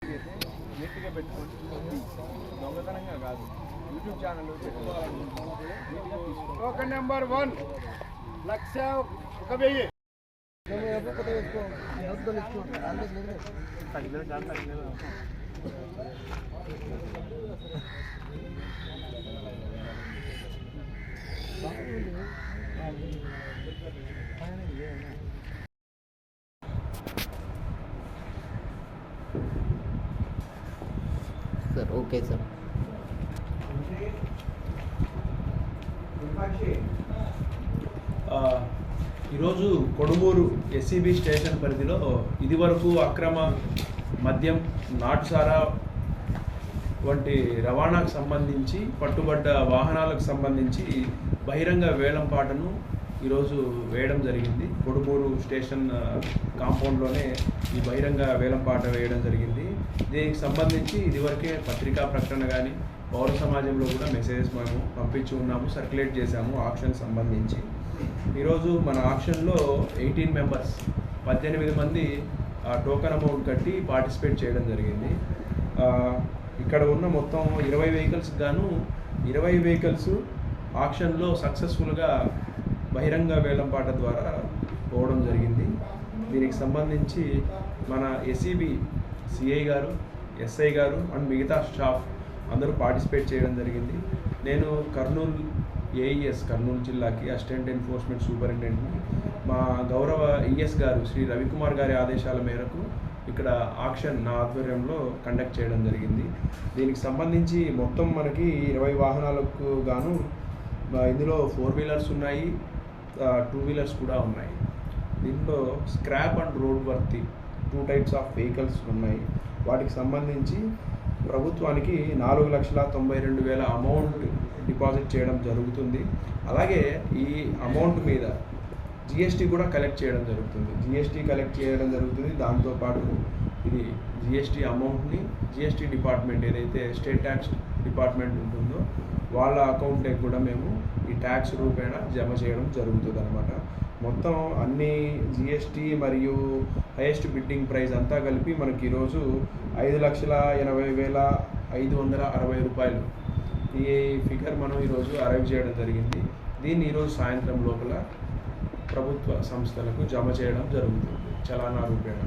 నీట్గా పెట్టుకోండి. దొంగతనంగా కాదు, యూట్యూబ్ ఛానల్ పెట్టుకోవాలనుకుంటే token number 1 1,01,000 sir. Okay sir. ఈరోజు కొడుమూరు ఎస్సీబీ స్టేషన్ పరిధిలో ఇదివరకు అక్రమ మద్యం, నాటుసారా వంటి రవాణాకు సంబంధించి పట్టుబడ్డ వాహనాలకు సంబంధించి బహిరంగ వేలంపాటను ఈరోజు వేయడం జరిగింది. కొడుమూరు స్టేషన్ కాంపౌండ్లోనే ఈ బహిరంగ వేలంపాట వేయడం జరిగింది. దీనికి సంబంధించి ఇదివరకే పత్రికా ప్రకటన కానీ పౌర సమాజంలో కూడా మెసేజెస్ మేము పంపించి ఉన్నాము, సర్క్యులేట్ చేశాము ఆక్షన్ సంబంధించి. ఈరోజు మన ఆక్షన్లో 18 మెంబర్స్ 18 మంది టోకెన్ అమౌంట్ కట్టి పార్టిసిపేట్ చేయడం జరిగింది. ఇక్కడ ఉన్న మొత్తం 20 వెహికల్స్ గాను 20 వెహికల్స్ ఆక్షన్లో సక్సెస్ఫుల్గా బహిరంగ వేలంపాట ద్వారా పోవడం జరిగింది. దీనికి సంబంధించి మన ఎస్సీబీ సిఐ గారు, ఎస్ఐ గారు అండ్ మిగతా స్టాఫ్ అందరూ పార్టిసిపేట్ చేయడం జరిగింది. నేను కర్నూలు ఏఈఎస్, కర్నూలు జిల్లాకి అసిస్టెంట్ ఎన్ఫోర్స్మెంట్ సూపరింటెండెంట్ని, మా గౌరవ ఈఎస్ గారు శ్రీ రవికుమార్ గారి ఆదేశాల మేరకు ఇక్కడ ఆక్షన్ నా ఆధ్వర్యంలో కండక్ట్ చేయడం జరిగింది. దీనికి సంబంధించి మొత్తం మనకి 20 వాహనాలకు గాను ఇందులో 4 వీలర్స్ ఉన్నాయి, 2 వీలర్స్ కూడా ఉన్నాయి. దీంట్లో scrap and road worthy 2 types of vehicles ఉన్నాయి. వాటికి సంబంధించి ప్రభుత్వానికి 4,92,000 అమౌంట్ డిపాజిట్ చేయడం జరుగుతుంది. అలాగే ఈ అమౌంట్ మీద జిఎస్టీ కూడా కలెక్ట్ చేయడం జరుగుతుంది. దాంతోపాటు ఇది జిఎస్టీ అమౌంట్ని జిఎస్టీ డిపార్ట్మెంట్ ఏదైతే స్టేట్ ట్యాక్స్ డిపార్ట్మెంట్ ఉంటుందో వాళ్ళ అకౌంట్కి కూడా మేము ఈ ట్యాక్స్ రూపేణా జమ చేయడం జరుగుతుంది అన్నమాట. మొత్తం అన్ని జిఎస్టీ మరియు హైయెస్ట్ బిడ్డింగ్ ప్రైస్ అంతా కలిపి మనకి ఈరోజు 5,80,560 రూపాయలు ఈ ఫిగర్ మనం ఈరోజు అరైవ్ చేయడం జరిగింది. దీన్ని ఈరోజు సాయంత్రం లోపల ప్రభుత్వ సంస్థలకు జమ చేయడం జరుగుతుంది చలానా రూపేణా.